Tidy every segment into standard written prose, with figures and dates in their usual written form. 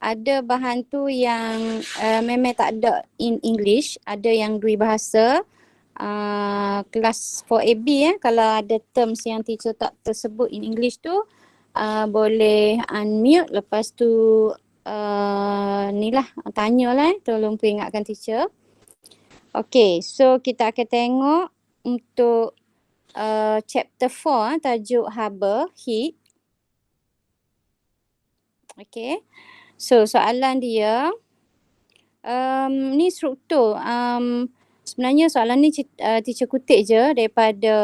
ada bahan tu yang memang tak ada in English, ada yang dua bahasa. Kelas 4AB kalau ada terms yang teacher tak tersebut in English tu boleh unmute, lepas tu ni lah tanyalah tolong peringatkan teacher. Okay, so kita akan tengok untuk chapter 4 tajuk haba heat. Okay, so soalan dia ni struktur. Sebenarnya soalan ni teacher kutip je daripada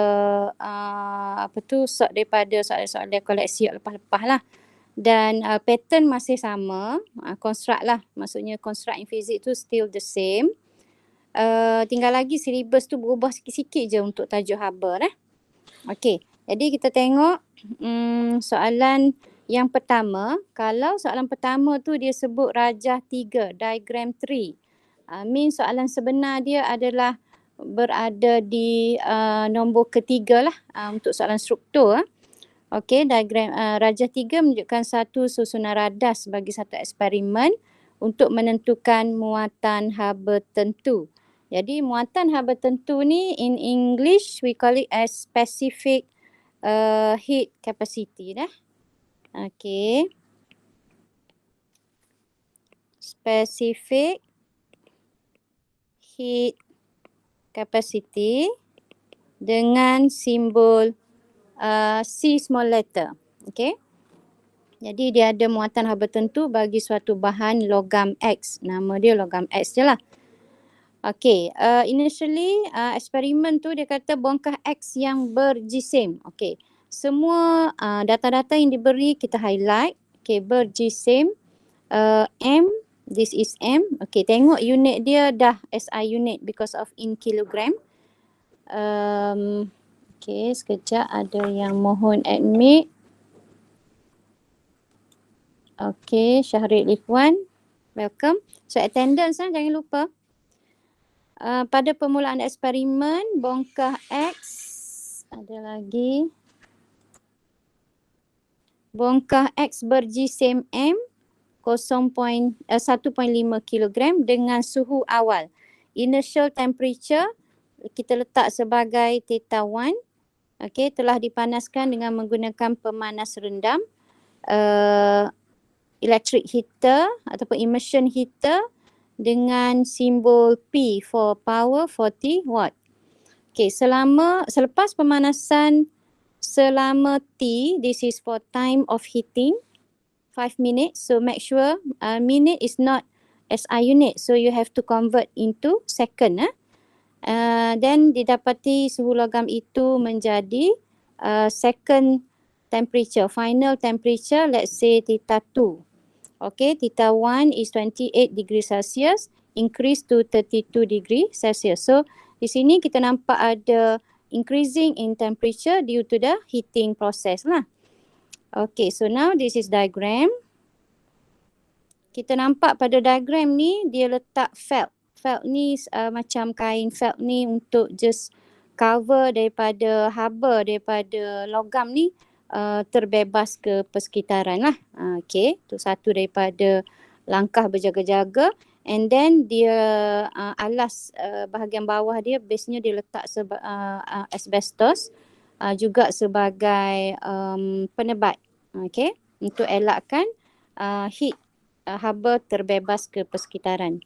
sort daripada soalan-soalan koleksi lepas-lepas lah. Dan pattern masih sama, construct lah, maksudnya construct in physics tu still the same. Tinggal lagi syllabus tu berubah sikit-sikit je untuk tajuk haba . Okey, jadi kita tengok soalan yang pertama. Kalau soalan pertama tu dia sebut rajah 3, diagram 3. Means soalan sebenar dia adalah berada di nombor ketiga lah untuk soalan struktur. Okey, diagram rajah 3 menunjukkan satu susunan radar sebagai satu eksperimen untuk menentukan muatan haba tentu. Jadi muatan haba tentu ni in English we call it as specific heat capacity dah. Okey. Specific heat capacity dengan simbol C small letter. Okey. Jadi dia ada muatan haba tentu bagi suatu bahan logam X. Nama dia logam X je lah. Okey, initially eksperimen tu dia kata bongkah X yang berjisim. Okey, semua data-data yang diberi kita highlight. Okey, berjisim M, this is M. Okey, tengok unit dia dah SI unit because of in kilogram. Okey, sekejap ada yang mohon admit. Okey, Syahril Ifwan, welcome. So attendance jangan lupa. Pada permulaan eksperimen bongkah X, ada lagi bongkah X berjisim M 1.5 kg dengan suhu awal. Initial temperature kita letak sebagai theta 1. Okey, telah dipanaskan dengan menggunakan pemanas rendam, electric heater ataupun immersion heater dengan simbol P for power 40 watt. Okey, selepas pemanasan selama T, this is for time of heating, 5 minutes. So make sure minute is not SI unit. So you have to convert into second. Then didapati suhu logam itu menjadi second temperature, final temperature, let's say theta 2. Okay, theta 1 is 28 degree Celsius, increase to 32 degree Celsius. So, di sini kita nampak ada increasing in temperature due to the heating process lah. Okay, so now this is diagram. Kita nampak pada diagram ni, dia letak felt. Felt ni macam kain felt ni untuk just cover daripada haba, daripada logam ni. Terbebas ke persekitaran lah. Okay, tu satu daripada langkah berjaga-jaga. And then dia alas bahagian bawah dia, base-nya dia letak asbestos juga sebagai penebat. Okay, untuk elakkan heat haba terbebas ke persekitaran.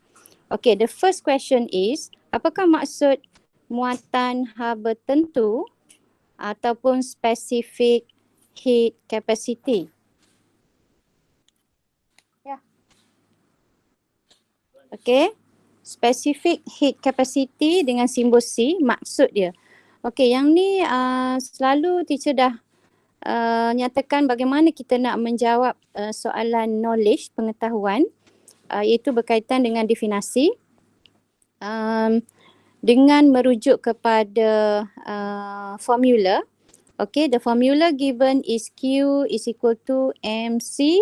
Okay, the first question is, apakah maksud muatan haba tentu ataupun specific heat capacity? Okay, specific heat capacity dengan simbol C, maksud dia. Okay, yang ni selalu teacher dah nyatakan bagaimana kita nak menjawab soalan knowledge, pengetahuan, iaitu berkaitan dengan definisi. Dengan merujuk kepada formula. Okay, the formula given is Q is equal to MC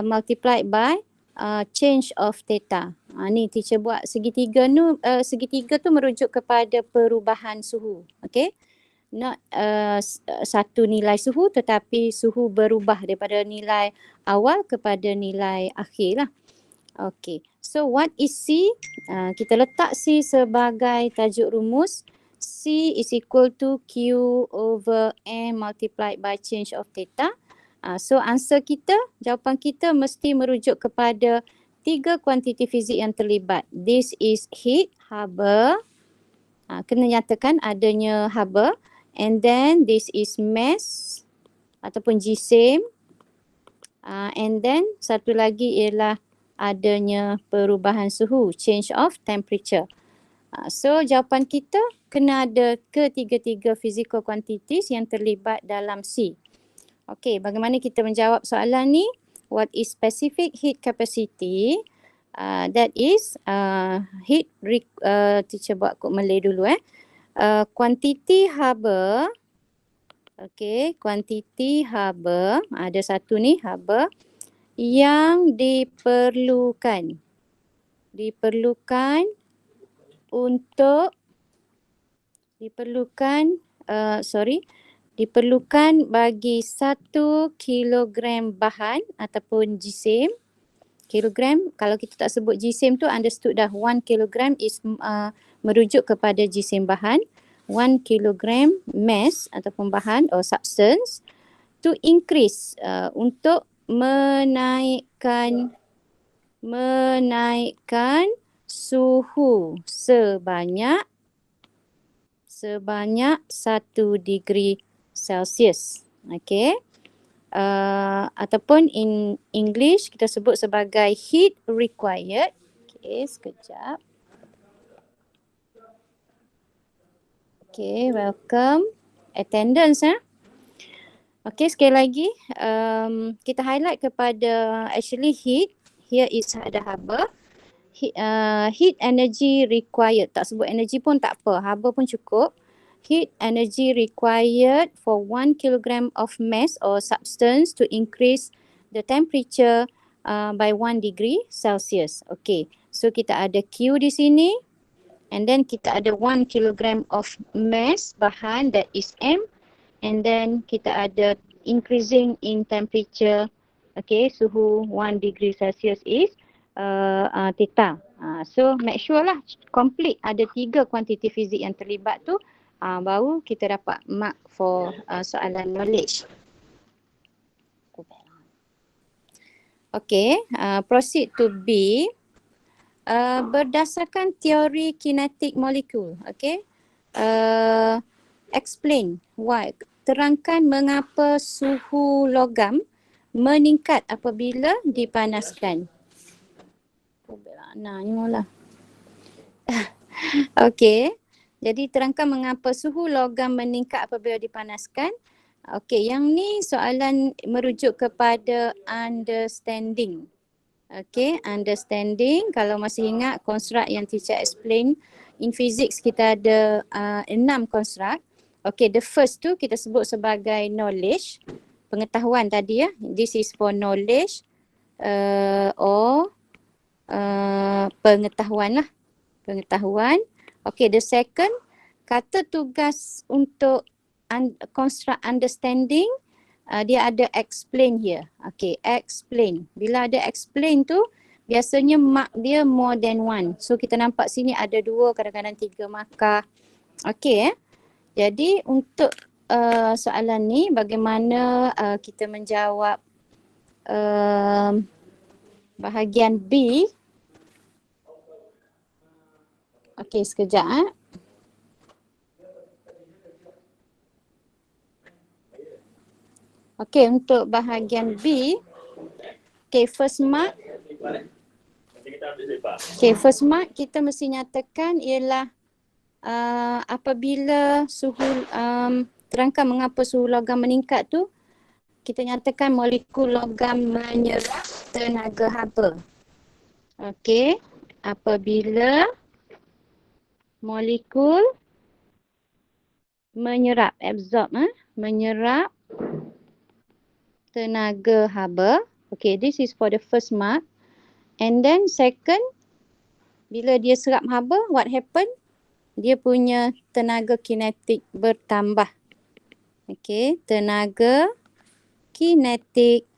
multiplied by change of theta. Ni teacher buat segitiga tu merujuk kepada perubahan suhu. Okay, not satu nilai suhu, tetapi suhu berubah daripada nilai awal kepada nilai akhir lah. Okay, so what is C? Kita letak C sebagai tajuk rumus. C is equal to Q over M multiplied by change of theta. So answer kita, jawapan kita mesti merujuk kepada 3 kuantiti fizik yang terlibat. This is heat, haba. Kena nyatakan adanya haba. And then this is mass ataupun gisim. And then satu lagi ialah adanya perubahan suhu, change of temperature. So jawapan kita kena ada ketiga-tiga physical quantities yang terlibat dalam C. Okey, bagaimana kita menjawab soalan ni? What is specific heat capacity? That is heat, teacher buat kod Malay dulu kuantiti haba. Okey, kuantiti haba, ada satu ni haba yang diperlukan untuk diperlukan bagi 1 kilogram bahan ataupun jisim. Kilogram, kalau kita tak sebut jisim tu understood dah. 1 kilogram is merujuk kepada jisim bahan. 1 kilogram mass ataupun bahan or substance to increase untuk menaikkan suhu sebanyak 1 degree Celsius. Okay. Ataupun in English kita sebut sebagai heat required. Okay, sekejap. Okay, welcome. Attendance Okay, sekali lagi kita highlight kepada actually heat. Here is ada haba. Heat energy required. Tak sebut energy pun tak apa. Haba pun cukup. Heat energy required for 1 kilogram of mass or substance to increase the temperature by 1 degree Celsius. Okay, so kita ada Q di sini. And then kita ada 1 kilogram of mass bahan, that is M. And then kita ada increasing in temperature. Okay, suhu 1 degree Celsius is theta. So make sure lah complete ada 3 kuantiti fizik yang terlibat tu. Baru kita dapat mark for soalan knowledge. Okay, proceed to B. Berdasarkan teori kinetik molekul, okay. Explain why. Terangkan mengapa suhu logam meningkat apabila dipanaskan. Okay. Jadi terangkan mengapa suhu logam meningkat apabila dipanaskan. Okey, yang ni soalan merujuk kepada understanding. Okey, understanding. Kalau masih ingat construct yang teacher explain in physics kita ada 6 construct. Okey, the first tu kita sebut sebagai knowledge, pengetahuan tadi ya. This is for knowledge or pengetahuan lah. Pengetahuan. Okay, the second, kata tugas untuk construct understanding, dia ada explain here. Okay, explain. Bila ada explain tu, biasanya mark dia more than one. So kita nampak sini ada 2, kadang-kadang 3 markah. Okay Jadi untuk soalan ni, bagaimana kita menjawab bahagian B. Okey, sekejap Okey, untuk bahagian B, okey, first mark. Okey, first mark kita mesti nyatakan ialah apabila suhu terangkan mengapa suhu logam meningkat tu, kita nyatakan molekul logam menyerap tenaga haba. Okey, apabila molekul menyerap, absorb, menyerap tenaga haba. Okay, this is for the first mark. And then second, bila dia serap haba, what happen? Dia punya tenaga kinetik bertambah. Okay, tenaga kinetik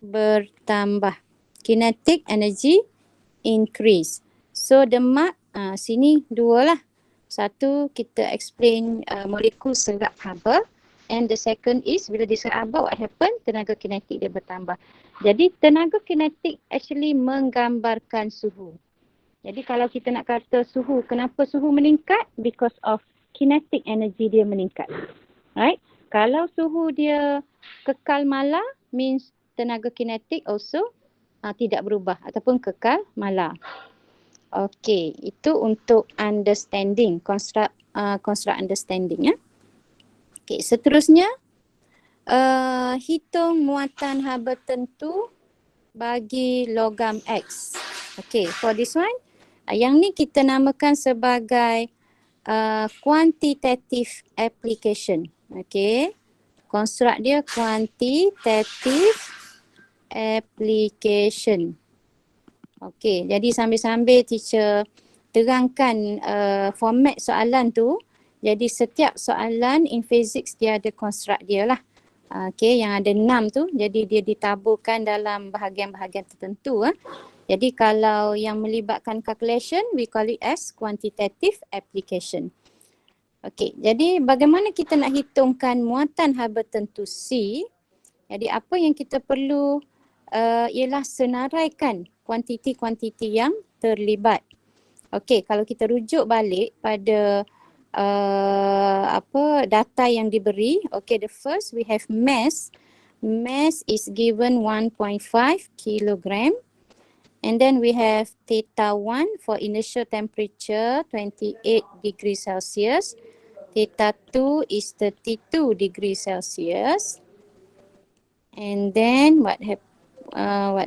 bertambah. Kinetic energy increase. So the mark sini dua lah. Satu kita explain molekul serap haba, and the second is bila dia serap haba what happen? Tenaga kinetik dia bertambah. Jadi tenaga kinetik actually menggambarkan suhu. Jadi kalau kita nak kata suhu, kenapa suhu meningkat? Because of kinetic energy dia meningkat. Right? Kalau suhu dia kekal mala means tenaga kinetik also tidak berubah ataupun kekal mala. Okey, itu untuk understanding, construct understanding ya. Okey, seterusnya hitung muatan haba tentu bagi logam X. Okey, for this one, yang ni kita namakan sebagai quantitative application. Okey, construct dia quantitative application. Okey, jadi sambil-sambil teacher terangkan format soalan tu. Jadi setiap soalan in physics dia ada construct dia lah. Okey, yang ada 6 tu, jadi dia ditaburkan dalam bahagian-bahagian tertentu. Jadi kalau yang melibatkan calculation, we call it as quantitative application. Okey, jadi bagaimana kita nak hitungkan muatan haba tentu C? Jadi apa yang kita perlu ialah senaraikan kuantiti-kuantiti yang terlibat. Okey, kalau kita rujuk balik pada data yang diberi. Okay, the first we have mass. Mass is given 1.5 kilogram. And then we have theta 1 for initial temperature 28 degrees Celsius. Theta 2 is 32 degrees Celsius. And then what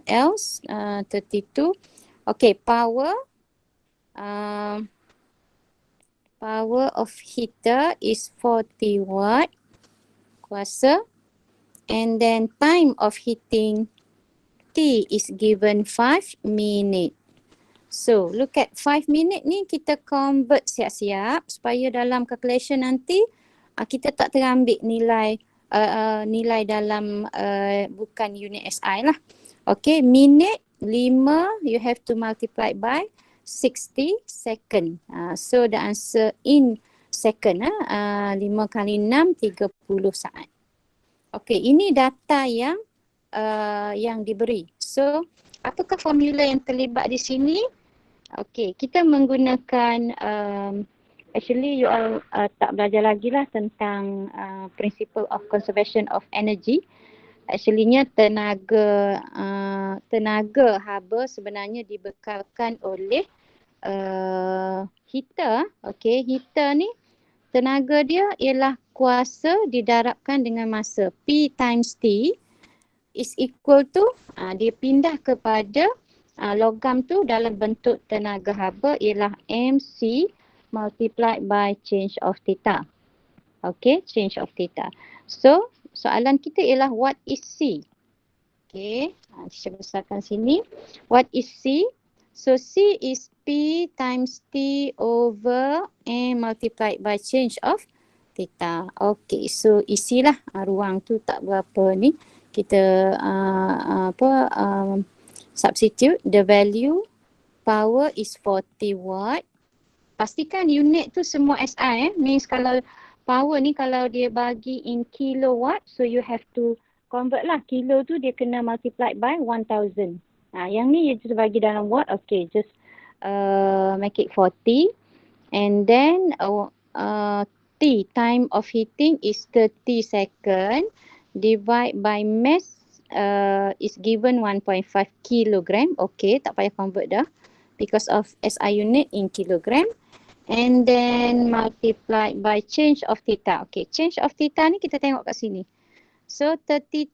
else? 32. Okay, power. Power of heater is 40 watt kuasa, and then time of heating T is given 5 minute. So look at 5 minute ni kita convert siap-siap supaya dalam calculation nanti kita tak terambil nilai dalam bukan unit SI lah. Okay, minute 5 you have to multiply by 60 second. So the answer in second. 5 kali 6, 30 saat. Okay, ini data yang diberi. So, apakah formula yang terlibat di sini? Okay, kita menggunakan actually you all tak belajar lagi lah tentang principle of conservation of energy. Actuallynya tenaga haba sebenarnya dibekalkan oleh heater. Okay, heater ni tenaga dia ialah kuasa didarabkan dengan masa. P times T is equal to, dia pindah kepada logam tu dalam bentuk tenaga haba ialah MC multiplied by change of theta. Okay, change of theta. So, soalan kita ialah what is C? Okay, saya besarkan sini. What is C? So C is P times T over M multiplied by change of theta. Okay, so isilah ruang tu tak berapa ni. Kita substitute the value. Power is 40 watt. Pastikan unit tu semua SI. Means kalau power ni kalau dia bagi in kilowatt, so you have to convert lah. Kilo tu dia kena multiplied by 1000. Yang ni you just bagi dalam watt. Okay, just make it 40. And then T, time of heating is 30 second. Divide by mass is given 1.5 kilogram. Okay, tak payah convert dah. Because of SI unit in kilogram. And then multiplied by change of theta. Okay, change of theta ni kita tengok kat sini. So 32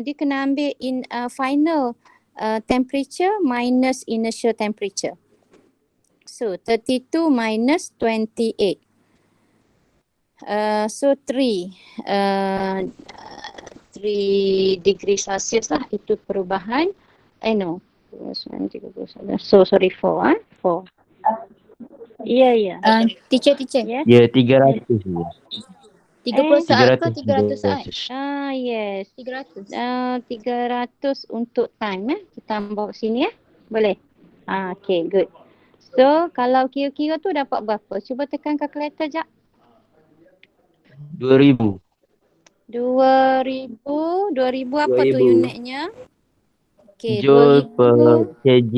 dia kena ambil in final temperature minus initial temperature. So 32 minus 28. So 3 degree Celsius lah itu perubahan. No. So sorry 4. 4. Ya. Teacher. Yeah. Ya, 300 je. 30 saat ke 300 300 saat? Yes. 300. 300 untuk time kita bawa sini Boleh? Okay, good. So, kalau kira-kira tu dapat berapa? Cuba tekan kalkulator jap. 2000. 2000 apa tu 2000. unitnya? Okay, Joule per 2000. kg.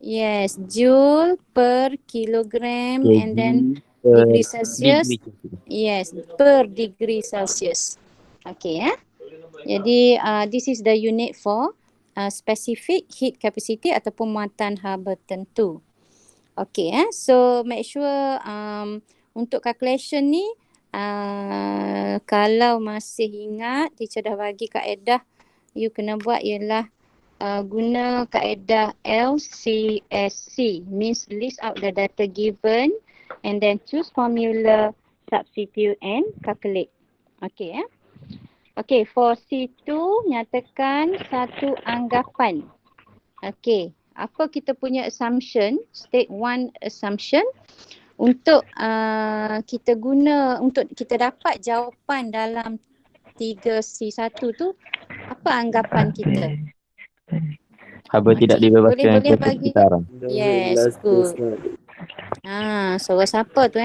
Yes, joule per kilogram and then per degree Celsius. degree Celsius. Yes, per degree Celsius. Okay, Jadi, this is the unit for specific heat capacity ataupun muatan haba tertentu. Okay, so make sure untuk calculation ni, kalau masih ingat, teacher dah bagi kaedah, you kena buat ialah guna kaedah LCSC, means list out the data given and then choose formula, substitute and calculate. Okay, Okay, for C2, nyatakan satu anggapan. Okay, apa kita punya assumption, state one assumption untuk kita guna, untuk kita dapat jawapan dalam 3C1 tu, apa anggapan kita? Haba tidak dibebaskan boleh ke bagi. sekitaran. Yes, good. Suara siapa tu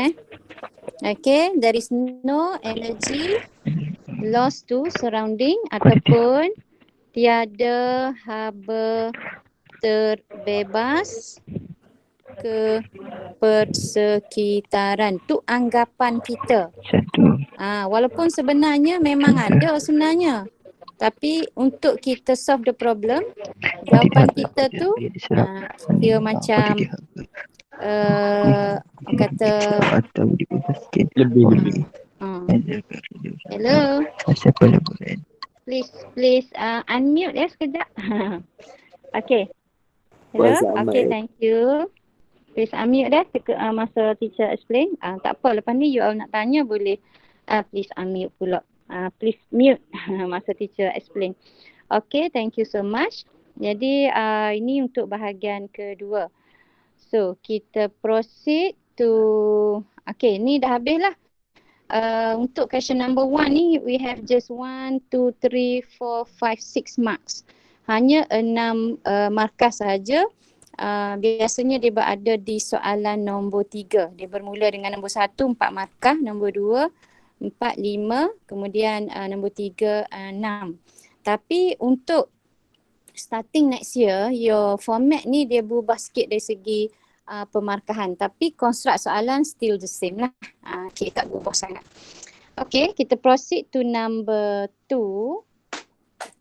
Okay, there is no energy lost to surrounding ataupun tiada haba terbebas ke persekitaran. Tu anggapan kita. Walaupun sebenarnya memang ada sebenarnya. Tapi untuk kita solve the problem, jawapan kita tu dia macam kata Lebih. Hello. Please unmute sekejap. Okay. Hello. Okay, thank you. Please unmute masa teacher explain. Tak apa, lepas ni you all nak tanya boleh please unmute pula. Please mute masa teacher explain. Okay, thank you so much. Jadi ini untuk bahagian kedua. So, kita proceed to, okay, ni dah habis lah. Untuk question number 1 ni, we have just 1, 2, 3, 4, 5, 6 marks. Hanya 6 markah sahaja. Biasanya dia berada di soalan nombor 3. Dia bermula dengan nombor 1, 4 markah. Nombor 2, 4, 5. Kemudian nombor 3, 6. Tapi untuk starting next year, your format ni dia berubah sikit dari segi pemarkahan. Tapi construct soalan still the same lah. Okay, tak berubah sangat. Okay, kita proceed to number 2.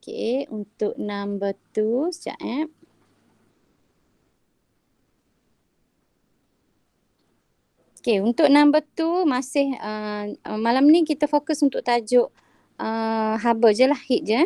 Okay, untuk number 2, sekejap Okay, untuk number 2 masih malam ni kita fokus untuk tajuk haba je lah, heat je.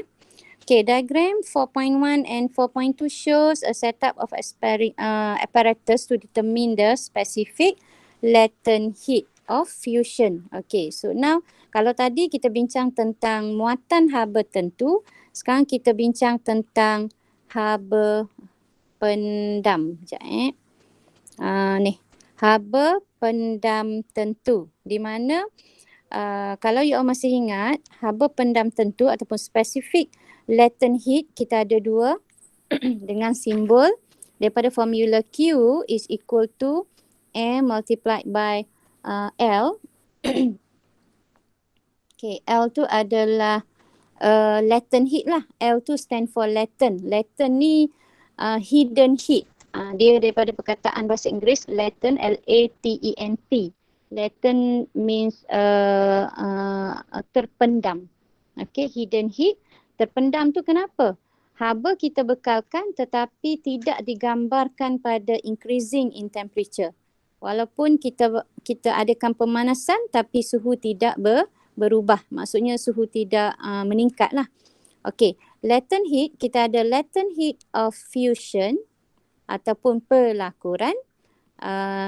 Okay, diagram 4.1 and 4.2 shows a setup of apparatus to determine the specific latent heat of fusion. Okay, so now kalau tadi kita bincang tentang muatan haba tertentu, sekarang kita bincang tentang haba pendam. Sekejap ni, haba pendam tentu, di mana kalau you all masih ingat, haba pendam tentu ataupun specific latent heat kita ada 2 dengan simbol daripada formula Q is equal to M multiplied by L. Okay, L tu adalah latent heat lah. L tu stand for latent. Latent ni hidden heat. Dia daripada perkataan bahasa Inggeris latent, L-A-T-E-N-T. Latent means terpendam. Okay, hidden heat. Terpendam tu kenapa? Haba kita bekalkan tetapi tidak digambarkan pada increasing in temperature. Walaupun kita adakan pemanasan tapi suhu tidak berubah. Maksudnya suhu tidak meningkat lah. Okay, latent heat, kita ada latent heat of fusion ataupun pelakuran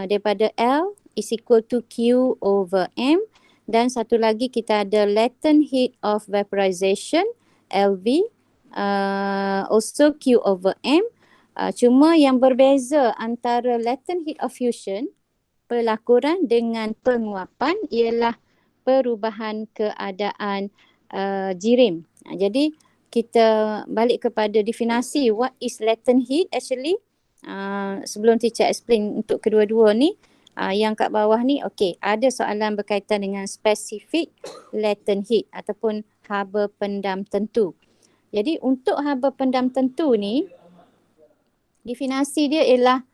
daripada L is equal to Q over M, dan satu lagi kita ada latent heat of vaporization LV also Q over M. Cuma yang berbeza antara latent heat of fusion pelakuran dengan penguapan ialah perubahan keadaan jirim. Jadi kita balik kepada definisi what is latent heat actually. Sebelum teacher explain untuk kedua-dua ni, yang kat bawah ni, okey, ada soalan berkaitan dengan spesifik latent heat ataupun haba pendam tentu. Jadi untuk haba pendam tentu ni, definisi dia ialah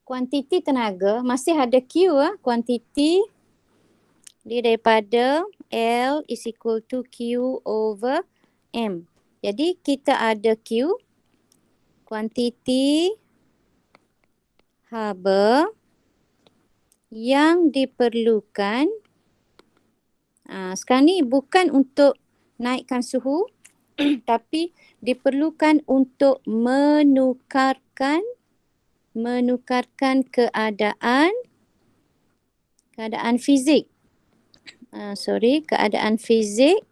kuantiti tenaga, masih ada Q, kuantiti dia daripada L is equal to Q over M. Jadi kita ada Q, kuantiti haba yang diperlukan. Sekarang ni bukan untuk naikkan suhu tapi diperlukan untuk menukarkan keadaan fizik. Keadaan fizik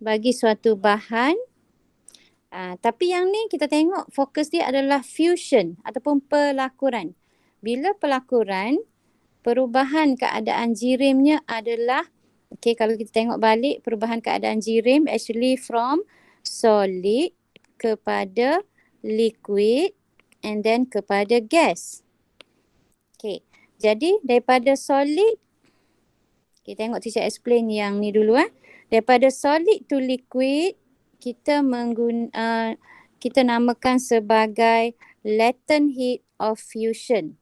bagi suatu bahan. Tapi yang ni kita tengok fokus dia adalah fusion ataupun pelakuran. Bila pelakuran, perubahan keadaan jirimnya adalah, okay, kalau kita tengok balik perubahan keadaan jirim actually from solid kepada liquid and then kepada gas. Okay, jadi daripada solid, kita tengok teacher explain yang ni dulu. Daripada solid to liquid, kita namakan sebagai latent heat of fusion.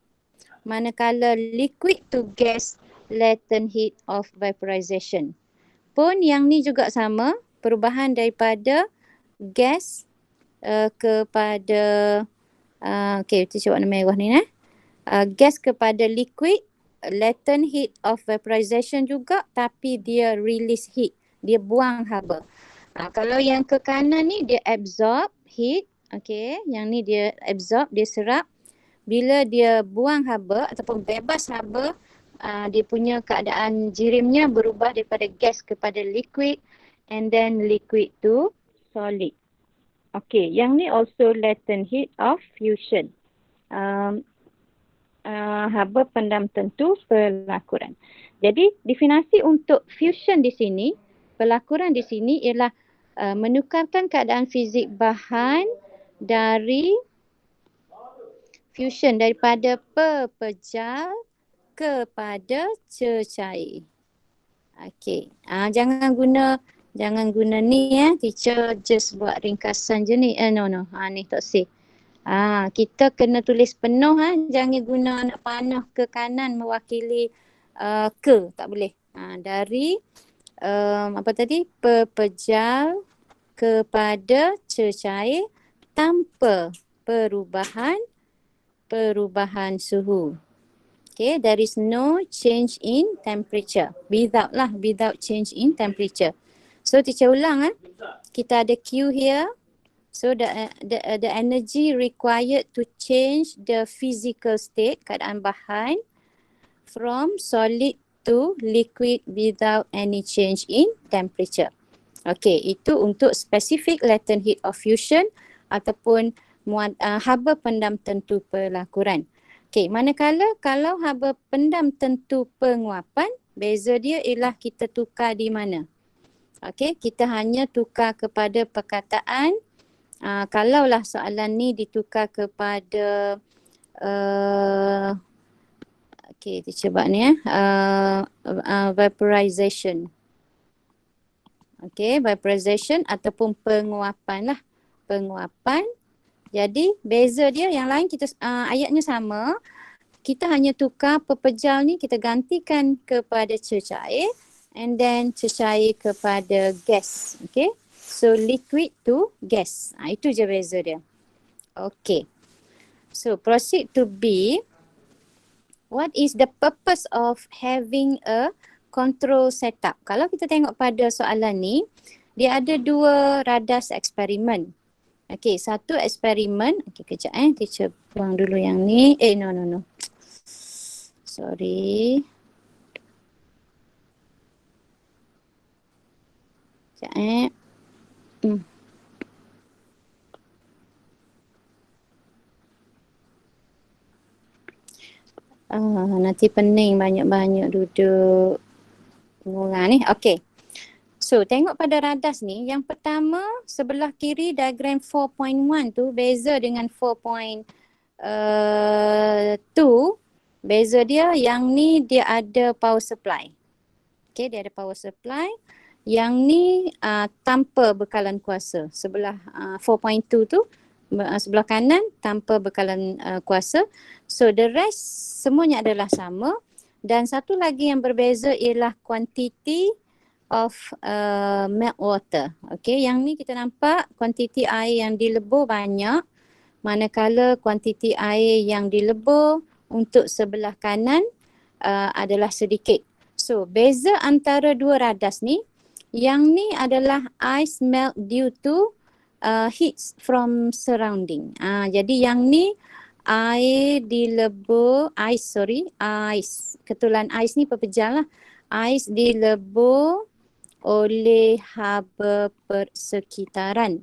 Manakala liquid to gas, latent heat of vaporization. Pun yang ni juga sama, perubahan daripada gas kepada, okay, teacher warna merah ni. Gas kepada liquid, latent heat of vaporization juga, tapi dia release heat, dia buang haba. Kalau yang ke kanan ni dia absorb heat, okay, yang ni dia absorb, dia serap. Bila dia buang haba ataupun bebas haba, dia punya keadaan jirimnya berubah daripada gas kepada liquid and then liquid to solid. Okay, yang ni also latent heat of fusion. Haba pendam tentu pelakuran. Jadi definisi untuk fusion di sini, pelakuran di sini ialah menukarkan keadaan fizik bahan dari fusion, daripada pepejal kepada cecair. Okey. Jangan guna ni teacher just buat ringkasan je ni. No. Ni tak safe. Kita kena tulis penuh jangan guna nak panah ke kanan mewakili ke, tak boleh. Dari apa tadi? Pepejal kepada cecair tanpa perubahan suhu. Okay, there is no change in temperature. Without change in temperature. So teacher ulang kita ada Q here. So the energy required to change the physical state, keadaan bahan, from solid to liquid without any change in temperature. Okay, itu untuk specific latent heat of fusion ataupun haba pendam tentu pelakuran. Okay, manakala kalau haba pendam tentu penguapan, beza dia ialah kita tukar di mana. Okay, kita hanya tukar kepada perkataan. Kalaulah soalan ni ditukar kepada okay, teacher buat ni vaporization. Okay, vaporization ataupun penguapan lah. Penguapan. Jadi beza dia yang lain kita ayatnya sama. Kita hanya tukar pepejal ni kita gantikan kepada cecair and then cecair kepada gas. Okay. So liquid to gas. Itu je beza dia. Okay. So proceed to B. What is the purpose of having a control setup? Kalau kita tengok pada soalan ni, dia ada dua radas eksperimen. Okay, satu eksperimen. Okay, kejap teacher buang dulu yang ni. No. Sorry. Kejap Nanti pening banyak-banyak duduk ngurang ni. Okey. So, tengok pada radas ni. Yang pertama, sebelah kiri diagram 4.1 tu beza dengan 4.2. Beza dia, yang ni dia ada power supply. Okey, dia ada power supply. Yang ni tanpa bekalan kuasa. Sebelah 4.2 tu, sebelah kanan tanpa bekalan kuasa. So, the rest semuanya adalah sama. Dan satu lagi yang berbeza ialah quantity of melt water. Okay, yang ni kita nampak kuantiti air yang dilebur banyak, manakala kuantiti air yang dilebur untuk sebelah kanan adalah sedikit. So, beza antara dua radas ni, yang ni adalah ice melt due to heat from surrounding. Jadi yang ni air dilebur, ice. Ketulan ice ni pepejal lah. Ice dilebur oleh haba persekitaran.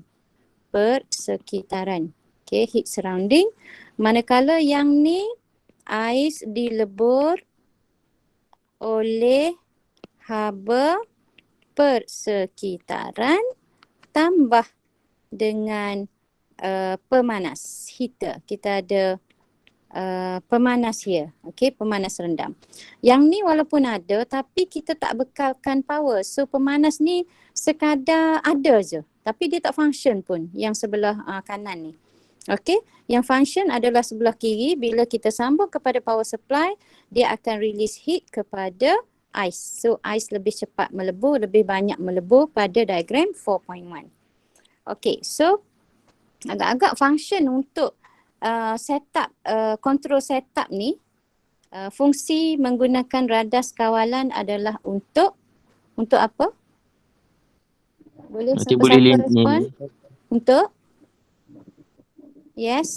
Okay, heat surrounding. Manakala yang ni ais dilebur oleh haba persekitaran tambah dengan pemanas, heater. Kita ada pemanas here. Okay, pemanas rendam. Yang ni walaupun ada tapi kita tak bekalkan power. So pemanas ni sekadar ada je. Tapi dia tak function pun yang sebelah kanan ni. Okay, yang function adalah sebelah kiri. Bila kita sambung kepada power supply, dia akan release heat kepada ais. So ais lebih cepat melebur, lebih banyak melebur pada diagram 4.1. Okay, so agak-agak function untuk setup, control setup ni, fungsi menggunakan radas kawalan adalah untuk apa? Boleh Nanti boleh siapa-siapa ni. respon? Untuk? Yes.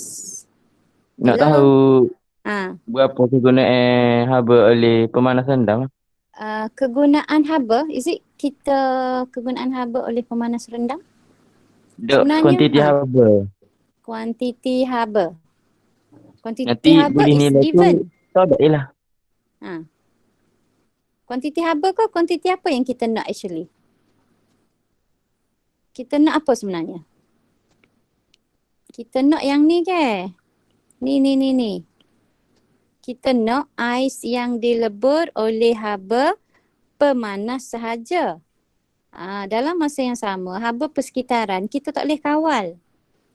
Nak Hello? tahu berapa kegunaan haba oleh pemanas rendam? Kegunaan haba, is it kita kegunaan haba oleh pemanas rendam? Dok, kuantiti haba. Kuantiti haba. Kuantiti Nanti haba boleh is nilai given. tu, tahu tak je lah. Kuantiti haba ke kuantiti apa yang kita nak actually? Kita nak apa sebenarnya? Kita nak yang ni ke? Ni. Kita nak ais yang dilebur oleh haba pemanas sahaja. Dalam masa yang sama, haba persekitaran kita tak boleh kawal.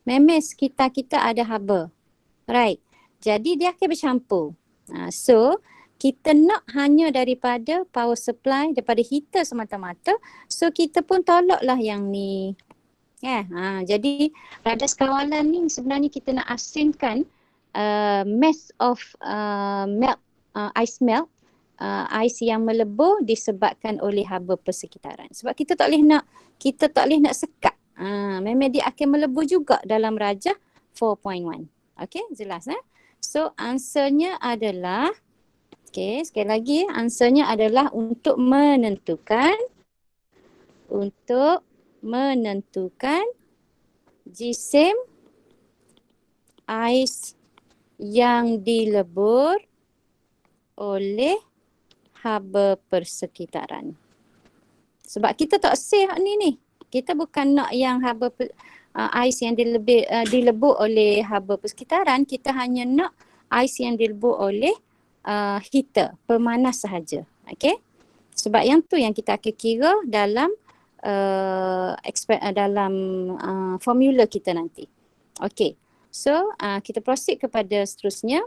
Memang sekitar kita ada haba. Right. Jadi dia akan bercampur. So, kita nak hanya daripada power supply, daripada heater semata-mata. So, kita pun tolaklah yang ni. Jadi, radas kawalan ni sebenarnya kita nak asingkan mass of ice melt, ais yang melebur disebabkan oleh haba persekitaran. Sebab kita tak boleh nak sekat. Memang dia akan melebur juga dalam rajah 4.1. Okay, jelas So, answernya adalah, okay, sekali lagi, answernya adalah untuk menentukan jisim ais yang dilebur oleh haba persekitaran. Sebab kita tak save ni. Kita bukan nak yang haba ais yang dilebur oleh haba persekitaran. Kita hanya nak ais yang dilebur oleh heater, pemanas sahaja. Okay? Sebab yang tu yang kita akan kira dalam dalam formula kita nanti. Okay. So, kita proceed kepada seterusnya.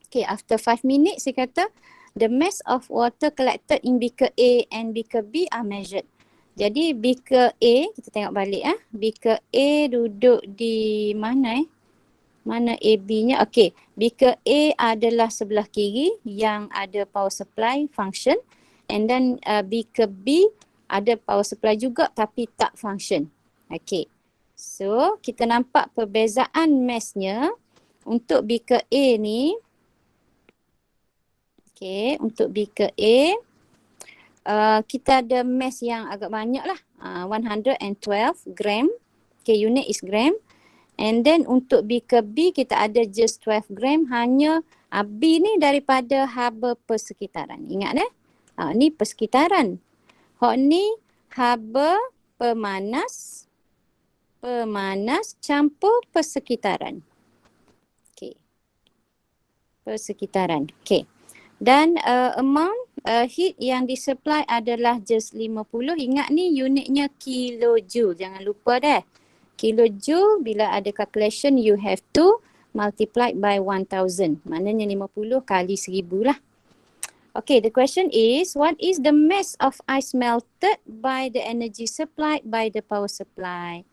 Okay, after 5 minutes saya kata, the mass of water collected in beaker A and beaker B are measured. Jadi beaker A, kita tengok balik beaker A duduk di mana Mana AB-nya? Okay, beaker A adalah sebelah kiri yang ada power supply function, and then beaker B ada power supply juga tapi tak function. Okay, so kita nampak perbezaan massnya untuk beaker A ni. Okay, untuk beaker A kita ada mass yang agak banyak lah, 112 gram. Okay, unit is gram. And then untuk B ke B kita ada just 12 gram, hanya B ni daripada haba persekitaran. Ingat ni persekitaran. Hok ni haba pemanas campur persekitaran. Okey. Persekitaran. Okey. Dan amount heat yang disupply adalah just 50. Ingat ni unitnya kilojoule. Jangan lupa deh. Kilojoule bila ada calculation you have to multiply by 1000. Maknanya 50 kali 1000 lah. Okay, the question is, what is the mass of ice melted by the energy supplied by the power supply?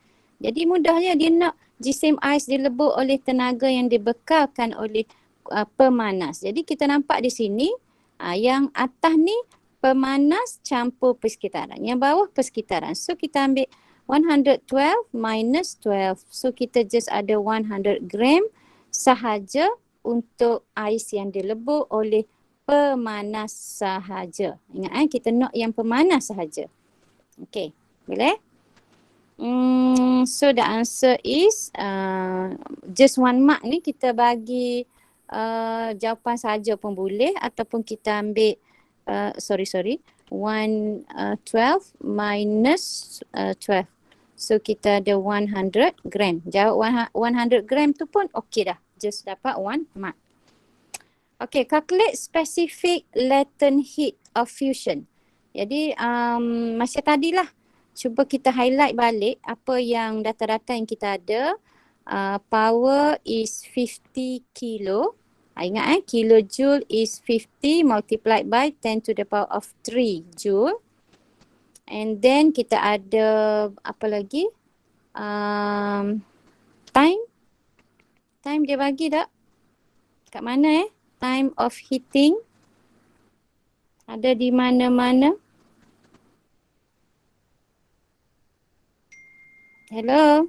Jadi mudahnya dia nak jisim ais dilebur oleh tenaga yang dibekalkan oleh pemanas. Jadi kita nampak di sini yang atas ni pemanas campur persekitaran. Yang bawah persekitaran. So kita ambil 112 minus 12. So kita just ada 100 gram sahaja untuk ais yang dilebur oleh pemanas sahaja. Ingat kita note yang pemanas sahaja. Okay, boleh? So the answer is just 1 mark ni kita bagi jawapan saja pun boleh, ataupun kita ambil 112 minus 12. So kita ada 100 gram. Jawab 100 gram tu pun okey dah. Just dapat 1 mark. Okay, calculate specific latent heat of fusion. Jadi macam tadilah, cuba kita highlight balik apa yang data-data yang kita ada. Power is 50 kilo. Ingat kilojoule is 50 multiplied by 10 to the power of 3 joule. And then kita ada apa lagi? Time. Time dia bagi tak? Kat mana time of heating? Ada di mana-mana? Hello?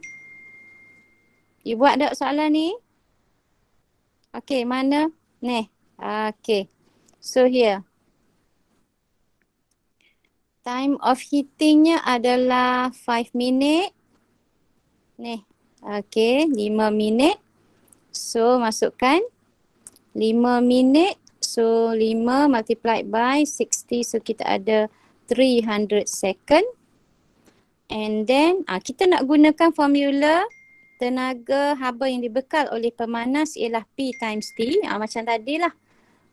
You buat tak soalan ni? Okay, mana? Ni. Okay. So here. Time of heatingnya adalah 5 minit. Ni. Okay, 5 minit. So, masukkan 5 minit. So, 5 multiplied by 60. So, kita ada 300 second. And then, kita nak gunakan formula tenaga haba yang dibekal oleh pemanas ialah P times T. Macam tadi lah.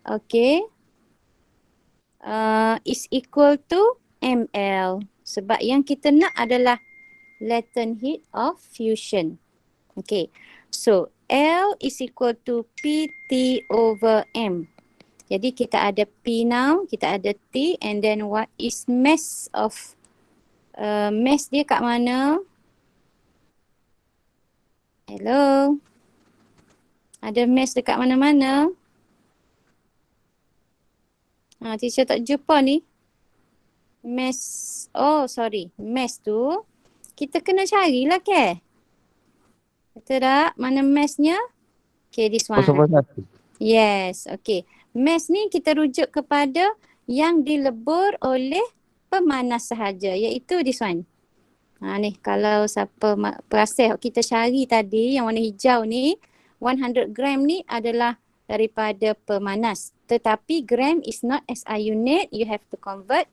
Okay. Is equal to ml. Sebab yang kita nak adalah latent heat of fusion. Okay. So, L is equal to PT over M. Jadi kita ada P now, kita ada T, and then what is mass of mass dia kat mana? Hello? Ada mass dekat mana-mana? Teacher tak jumpa ni. Mass, mass tu kita kena carilah ke? Betul tak? Mana massnya? Okay, this one. 0.1. Yes, okay. Mass ni kita rujuk kepada yang dilebur oleh pemanas sahaja, iaitu this one. Ni kalau siapa perasan kita cari tadi yang warna hijau ni, 100 gram ni adalah daripada pemanas. Tetapi gram is not SI unit, you have to convert,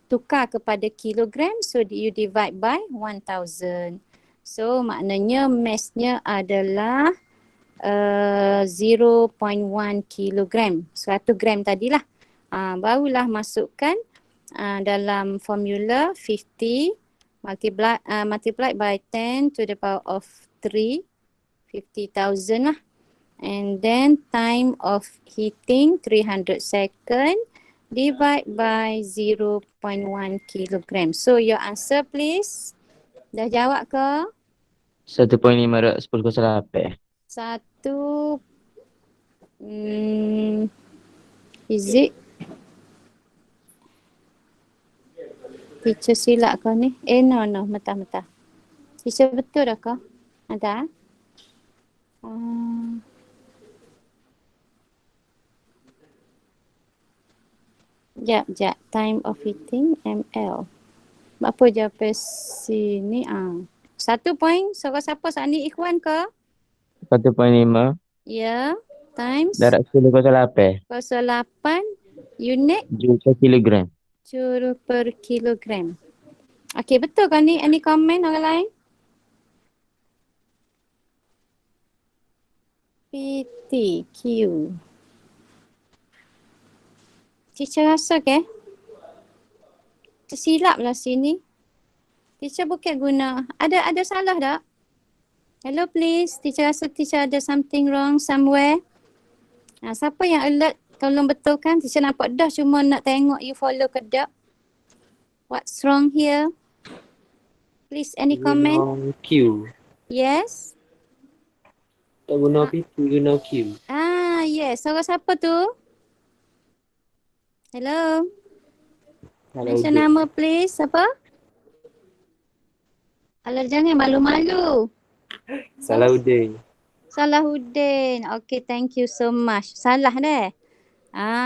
tukar kepada kilogram, so you divide by 1000. So maknanya massnya adalah 0.1 kilogram, 100 gram tadilah. Barulah masukkan dalam formula 50 multiplied by 10 to the power of 3, 50,000 lah. And then time of heating 300 second divide by 0.1 kilogram. So your answer please. Dah jawab ke? 1.510 Satu. Is it? Teacher silap kau ni? No, mentah-mentah. Teacher betul dah kau? Ada? Sekejap. Time of heating ml. Apa jawapan sini? 1 point. Siapa saat ni Ikhwan ke? 1.5 Ya, times darab 1008 08 unit joule per kilogram. joule per kilogram. Okey, betul kan ni? Any comment orang lain? PTQ. Teacher rasa ke? Tersilap lah sini. Teacher bukan guna. Ada salah tak? Hello please. Teacher rasa teacher ada something wrong somewhere. Siapa yang alert? Tolong betulkan. Teacher nampak dah cuma nak tengok you follow ke tak. What's wrong here? Please any comment? Guna Q. Yes. Tak guna PT, guna Q. Yes. Suara siapa tu? Hello. Mention nama please. Siapa? Alah jangan malu-malu. Salahuddin. Salahuddin. Okay, thank you so much. Salah deh.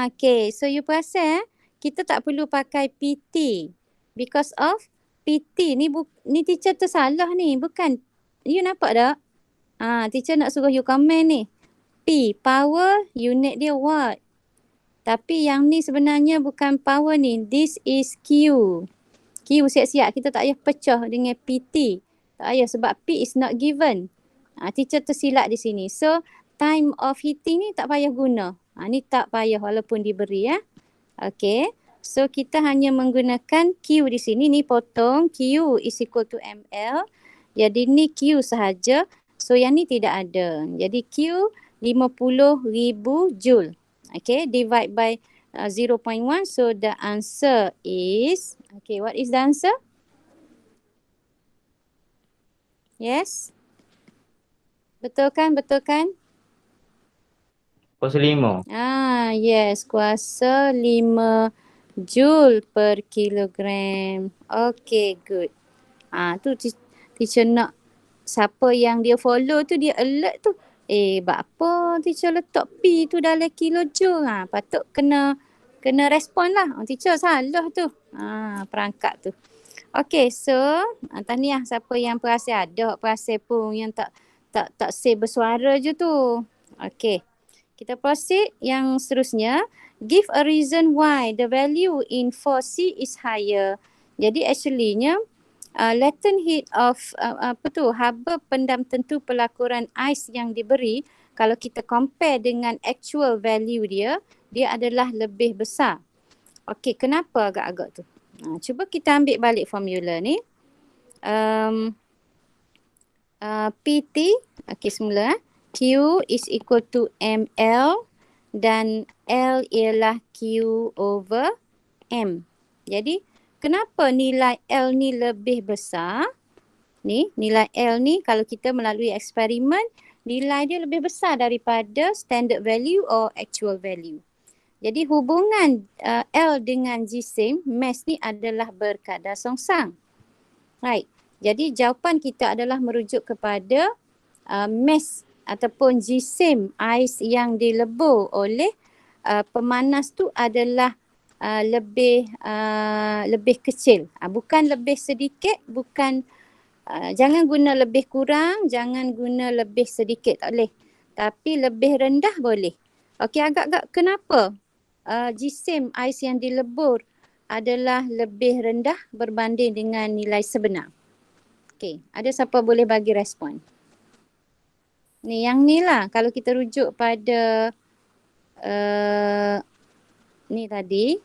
Okay, so you perasan kita tak perlu pakai PT because of PT ni ni teacher tu salah ni, bukan. You nampak tak? Teacher nak suruh you comment ni. P, power, unit dia watt. Tapi yang ni sebenarnya bukan power ni. This is Q. Q siap-siap. Kita tak payah pecah dengan PT. Tak payah sebab P is not given. Teacher tersilap di sini. So, time of heating ni tak payah guna. Ni tak payah walaupun diberi ya. Okay. So, kita hanya menggunakan Q di sini. Ni potong. Q is equal to ml. Jadi ni Q sahaja. So, yang ni tidak ada. Jadi Q 50,000 joule. Okay, divide by 0.1. So the answer is, okay, what is the answer? Yes? Betul kan? Betul kan? Kuasa 5. Yes, kuasa 5 joule per kilogram. Okay, good. Tu teacher nak siapa yang dia follow tu, dia alert tu. Buat apa teacher letak P tu dalam kilojoule? Patut kena respon lah. Teacher salah tu. Perangkap tu. Okay, so tahniah siapa yang perasan. Ada perasan pun yang tak say bersuara je tu. Okay. Kita proceed yang seterusnya. Give a reason why the value in 4C is higher. Jadi actuallynya latent heat of haba pendam tentu pelakuran ais yang diberi, kalau kita compare dengan actual value dia adalah lebih besar. Okey, kenapa agak-agak tu? Cuba kita ambil balik formula ni. PT, okey semula. Q is equal to ml dan L ialah Q over M. Jadi kenapa nilai L ni lebih besar? Ni, nilai L ni kalau kita melalui eksperimen, nilai dia lebih besar daripada standard value or actual value. Jadi hubungan L dengan jisim, mass ni adalah berkadar songsang. Right. Jadi jawapan kita adalah merujuk kepada mass ataupun jisim ais yang dilebur oleh pemanas tu adalah lebih kecil. Bukan lebih sedikit, bukan jangan guna lebih kurang, jangan guna lebih sedikit, tak boleh. Tapi lebih rendah boleh. Okey, agak-agak kenapa jisim ais yang dilebur adalah lebih rendah berbanding dengan nilai sebenar? Okey, ada siapa boleh bagi respon? Ni yang ni lah, kalau kita rujuk pada ni tadi,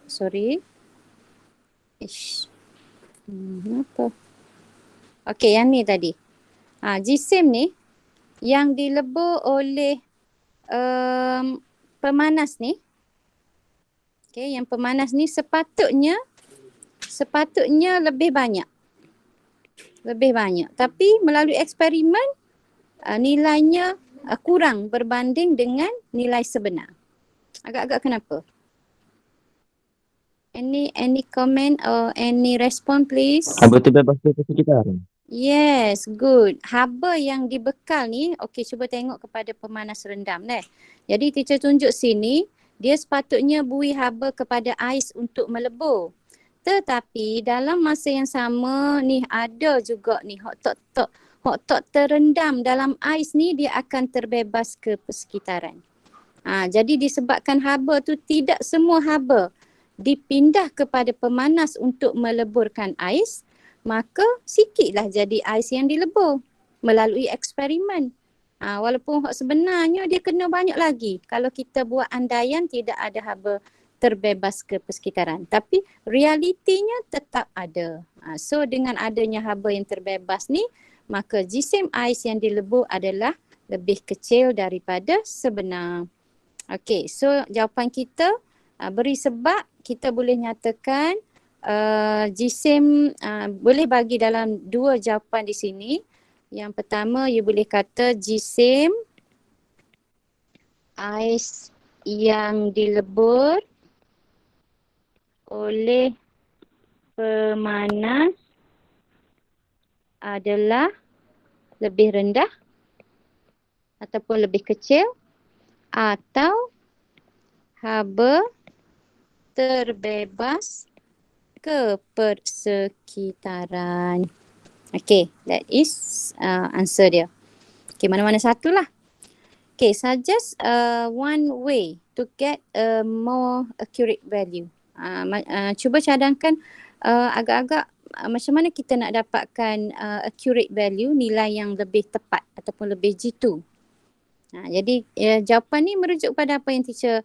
sorry. Apa? Okey, yang ni tadi. Jisim ni yang dilebur oleh pemanas ni. Okey, yang pemanas ni sepatutnya lebih banyak. Lebih banyak. Tapi melalui eksperimen nilainya kurang berbanding dengan nilai sebenar. Agak-agak kenapa? Any comment or any response please? Haba tu bebas dari sekitar. Yes, good. Haba yang dibekal ni, okey cuba tengok kepada pemanas rendam deh. Jadi teacher tunjuk sini, dia sepatutnya bui haba kepada ais untuk melebur. Tetapi dalam masa yang sama ni ada juga ni hot tok hok tok terendam dalam ais ni dia akan terbebas ke persekitaran. Jadi disebabkan haba tu tidak semua haba dipindah kepada pemanas untuk meleburkan ais, maka sikitlah jadi ais yang dilebur melalui eksperimen. Walaupun sebenarnya dia kena banyak lagi. Kalau kita buat andaian tidak ada haba terbebas ke persekitaran. Tapi realitinya tetap ada. So dengan adanya haba yang terbebas ni, maka jisim ais yang dilebur adalah lebih kecil daripada sebenar. Okey, so jawapan kita beri sebab kita boleh nyatakan jisim boleh bagi dalam dua jawapan di sini. Yang pertama, you boleh kata jisim ais yang dilebur oleh pemanas adalah lebih rendah ataupun lebih kecil atau haba terbebas ke persekitaran. Okay, that is answer dia. Okay, mana-mana satu lah. Okay, suggest one way to get a more accurate value. Cuba cadangkan agak-agak macam mana kita nak dapatkan accurate value, nilai yang lebih tepat ataupun lebih jitu. Jadi jawapan ni merujuk pada apa yang teacher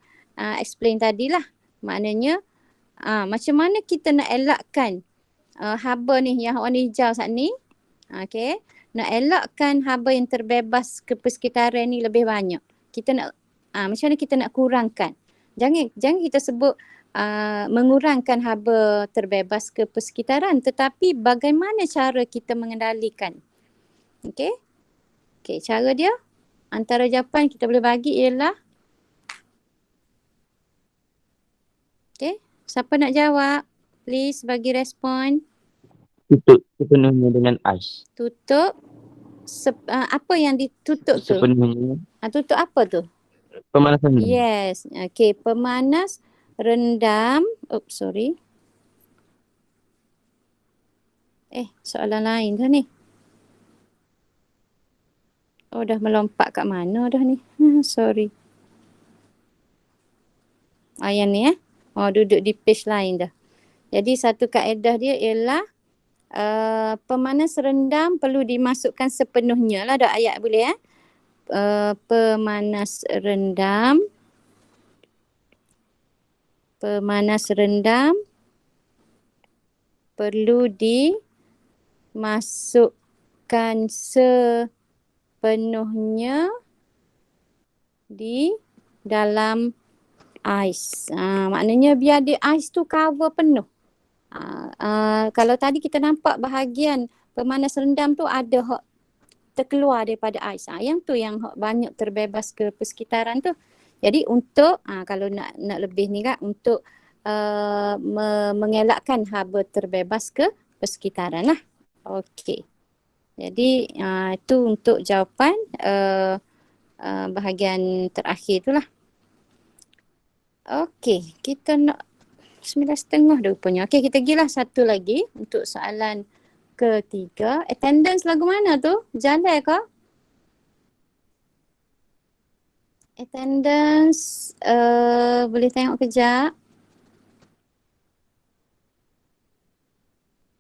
explain tadilah. Maknanya macam mana kita nak elakkan haba ni yang warna hijau saat ni. Okay. Nak elakkan haba yang terbebas ke persekitaran ni lebih banyak. Kita nak macam mana kita nak kurangkan. Jangan kita sebut mengurangkan haba terbebas ke persekitaran, tetapi bagaimana cara kita mengendalikan. Okay. Okay, cara dia antara jawapan kita boleh bagi ialah, okay, siapa nak jawab? Please bagi respon. Tutup sepenuhnya dengan ais. Tutup. Apa yang ditutup tu? Sepenuhnya. Tutup apa tu? Pemanasan. Yes. Okay, pemanas rendam. Oops, sorry. Soalan lain dah ni. Oh, dah melompat kat mana dah ni? Sorry. Yang ni duduk di page lain dah. Jadi satu kaedah dia ialah pemanas rendam perlu dimasukkan sepenuhnya lah. Ada ayat boleh pemanas rendam perlu dimasukkan sepenuhnya di dalam ais. Maknanya biar dia ais tu cover penuh. Kalau tadi kita nampak bahagian pemanas rendam tu ada hak terkeluar daripada ais. Yang tu yang hak banyak terbebas ke persekitaran tu. Jadi untuk kalau nak lebih ni kan, untuk mengelakkan haba terbebas ke persekitaran lah. Okey. Jadi itu untuk jawapan bahagian terakhir tu lah. Okey, kita nak 9.30 dah rupanya. Okey, kita pergilah satu lagi untuk soalan ketiga. Attendance lagu mana tu? Jalan ke? Attendance boleh tengok kejap.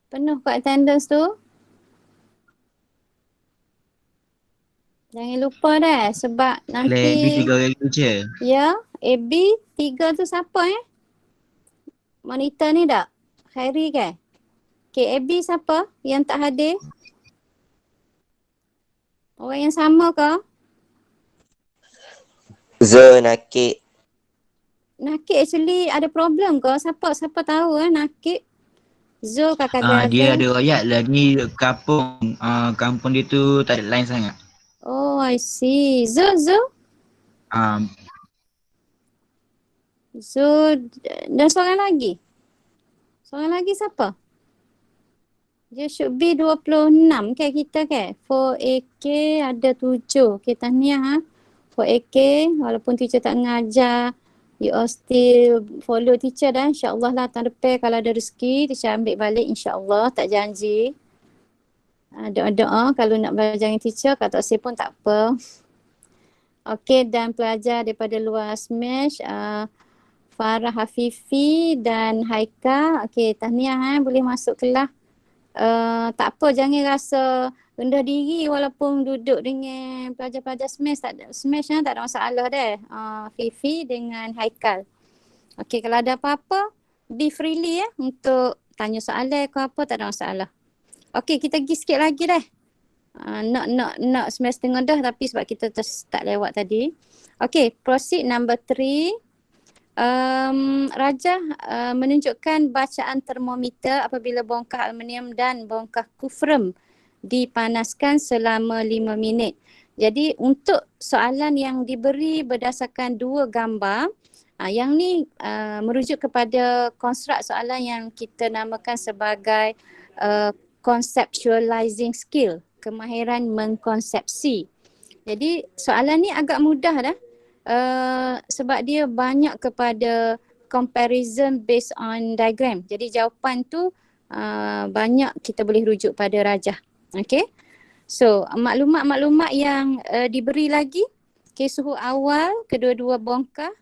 Penuh ke attendance tu? Jangan lupa dah sebab nanti. AB 3 orang tu je. Ya, AB 3 tu siapa Monitor ni tak? Khairi ke? Okay, AB siapa yang tak hadir? Orang yang sama ke? Nakik. Nakik actually ada problem ke? Siapa tahu Nakik? Zul kakak Dia ada ayat lah ni kampung dia tu tak ada line sangat. Oh, I see. Zul. Zul dan seorang lagi. Seorang lagi siapa? Dia should be 26 kan kita kan? 4AK ada 7. Okay, tahniah 4AK walaupun teacher tak mengajar, you all still follow teacher dah. InsyaAllah lah tahun depan kalau ada rezeki teacher ambil balik, insyaAllah, tak janji. Doa-doa kalau nak belajar dengan teacher, Kak Tok Seh pun tak apa. Okey, dan pelajar daripada luar Smash, Farah Hafifi dan Haika. Okey, tahniah boleh masuk kelas. Tak apa, jangan rasa rendah diri walaupun duduk dengan pelajar-pelajar Smash. Smash tak ada masalah deh. Fifi dengan Haikal. Okey, kalau ada apa-apa, be freely untuk tanya soalan ke apa, tak ada masalah. Okey, kita pergi sikit lagi deh. Nak semester tengah dah tapi sebab kita tak lewat tadi. Okey, proceed number 3. Rajah menunjukkan bacaan termometer apabila bongkah aluminium dan bongkah kufrem dipanaskan selama 5 minit. Jadi untuk soalan yang diberi berdasarkan 2 gambar, yang ni merujuk kepada konstruk soalan yang kita namakan sebagai conceptualizing skill, kemahiran mengkonsepsi. Jadi soalan ni agak mudah dah. Sebab dia banyak kepada comparison based on diagram. Jadi jawapan tu banyak kita boleh rujuk pada rajah. Okay. So maklumat-maklumat yang diberi lagi. Okay, suhu awal kedua-dua bongkah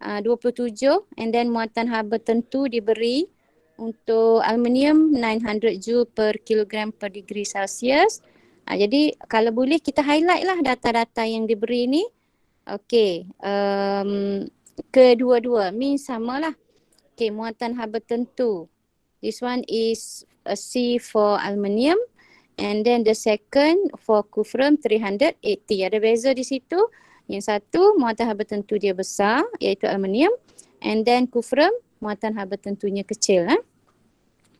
27 and then muatan haba tentu diberi untuk aluminium 900 joule per kilogram per degree Celsius. Jadi kalau boleh kita highlight lah data-data yang diberi ni. Okey, kedua-dua means samalah. Okey, muatan haba tentu. This one is a C for aluminium and then the second for kufrem 380. Ada beza di situ. Yang satu muatan haba tentu dia besar iaitu aluminium and then kufrem muatan haba tentunya kecil.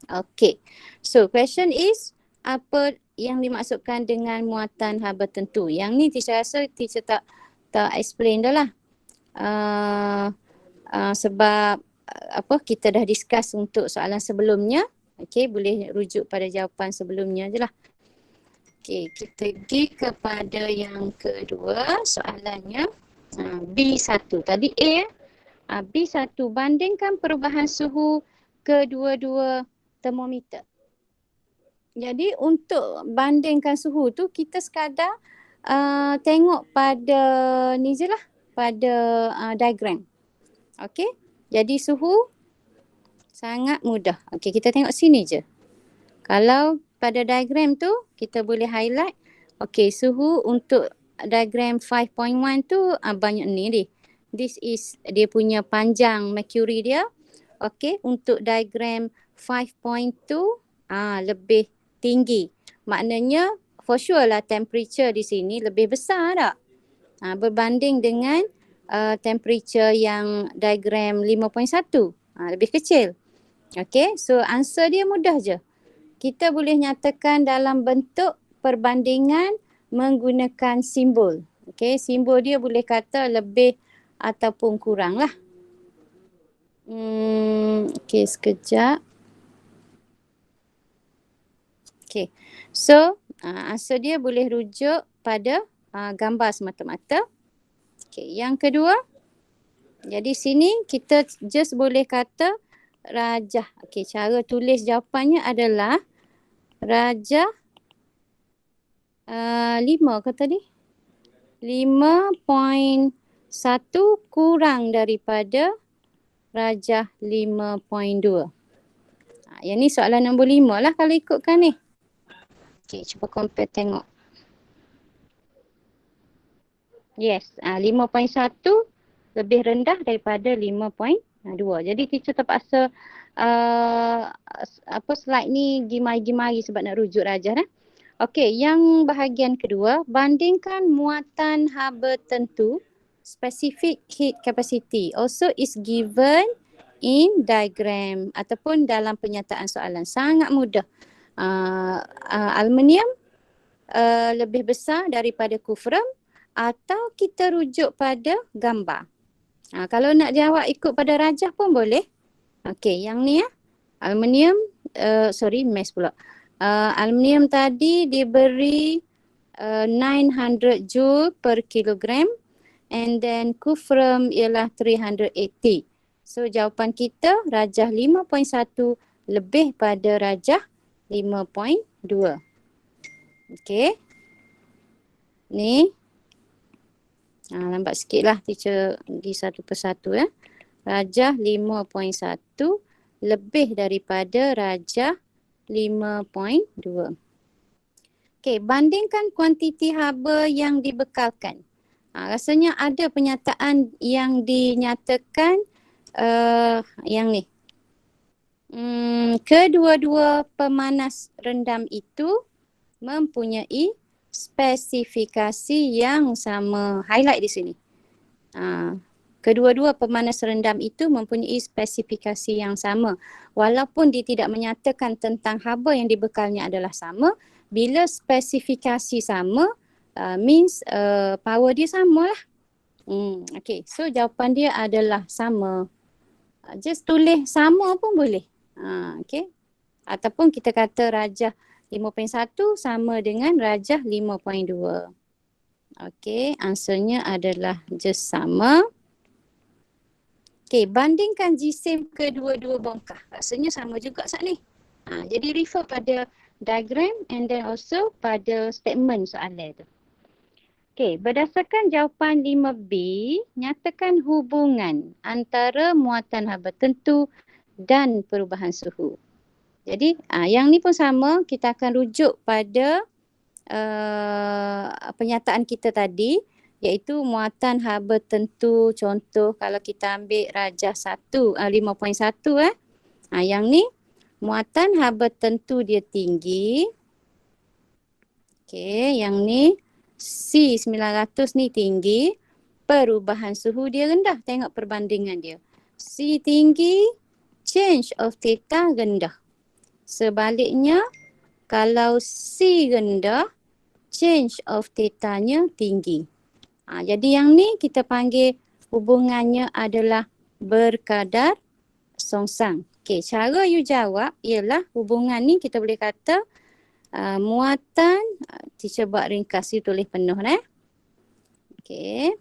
Okey. So question is apa yang dimaksudkan dengan muatan haba tentu? Yang ni teacher rasa teacher tak explain dah lah. Sebab kita dah discuss untuk soalan sebelumnya. Okey, boleh rujuk pada jawapan sebelumnya je lah. Okey, kita pergi kepada yang kedua soalannya. B1. Tadi A. B1. Bandingkan perubahan suhu kedua-dua termometer. Jadi untuk bandingkan suhu tu kita sekadar tengok pada ni je lah, pada diagram. Okey, jadi suhu sangat mudah. Okey, kita tengok sini je. Kalau pada diagram tu kita boleh highlight. Okey, suhu untuk diagram 5.1 tu banyak ni. This is dia punya panjang mercury dia. Okey, untuk diagram 5.2 lebih tinggi. Maknanya for sure lah temperature di sini lebih besar tak? Berbanding dengan temperature yang diagram 5.1. Lebih kecil. Okay, so answer dia mudah je. Kita boleh nyatakan dalam bentuk perbandingan menggunakan simbol. Okay, simbol dia boleh kata lebih ataupun kurang lah. Okay, sekejap. Okay, so answer dia boleh rujuk pada gambar semata-mata. Okay, yang kedua, jadi sini kita just boleh kata rajah. Okay, cara tulis jawapannya adalah rajah 5 ke tadi? 5.1 kurang daripada rajah 5.2. Yang ni soalan nombor 5 lah kalau ikutkan ni. Okay, cuba compare tengok. Yes, 5.1 lebih rendah daripada 5.2. Jadi teacher terpaksa slide ni gimari-gimari sebab nak rujuk rajah dah. Okey, yang bahagian kedua, bandingkan muatan haba tentu specific heat capacity also is given in diagram ataupun dalam penyataan soalan. Sangat mudah. Aluminium lebih besar daripada kufrem atau kita rujuk pada gambar. Kalau nak jawab ikut pada rajah pun boleh. Okey, yang ni aluminium, mass pula. Aluminium tadi diberi 900 joule per kilogram and then kufrem ialah 380. So jawapan kita rajah 5.1 lebih pada rajah 5.2. Okey. Ni. Lambat sikit lah teacher pergi satu persatu ya. Rajah 5.1 lebih daripada rajah 5.2. Okey, bandingkan kuantiti haba yang dibekalkan. Rasanya ada penyataan yang dinyatakan yang ni. Kedua-dua pemanas rendam itu mempunyai spesifikasi yang sama. Highlight di sini. Kedua-dua pemanas rendam itu mempunyai spesifikasi yang sama. Walaupun dia tidak menyatakan tentang haba yang dibekalnya adalah sama, bila spesifikasi sama, means power dia sama lah. Okay, so jawapan dia adalah sama. Just tulis sama pun boleh. Okay. Ataupun kita kata rajah 5.1 sama dengan rajah 5.2. Okay, answernya adalah just sama. Okay, bandingkan jisim kedua-dua bongkah. Rasanya sama juga saat ni. Jadi refer pada diagram and then also pada statement soalan tu. Okay, berdasarkan jawapan 5B, nyatakan hubungan antara muatan haba tentu dan perubahan suhu. Jadi yang ni pun sama, kita akan rujuk pada pernyataan kita tadi, iaitu muatan haba tentu. Contoh kalau kita ambil rajah 5.1 yang ni muatan haba tentu dia tinggi. Okey, yang ni C900 ni tinggi, perubahan suhu dia rendah. Tengok perbandingan dia. C tinggi, change of theta rendah. Sebaliknya, kalau C rendah, change of theta-nya tinggi. Jadi yang ni kita panggil hubungannya adalah berkadar songsang. Okey, cara you jawab ialah hubungan ni kita boleh kata muatan, teacher buat ringkas, you tulis penuh Okey.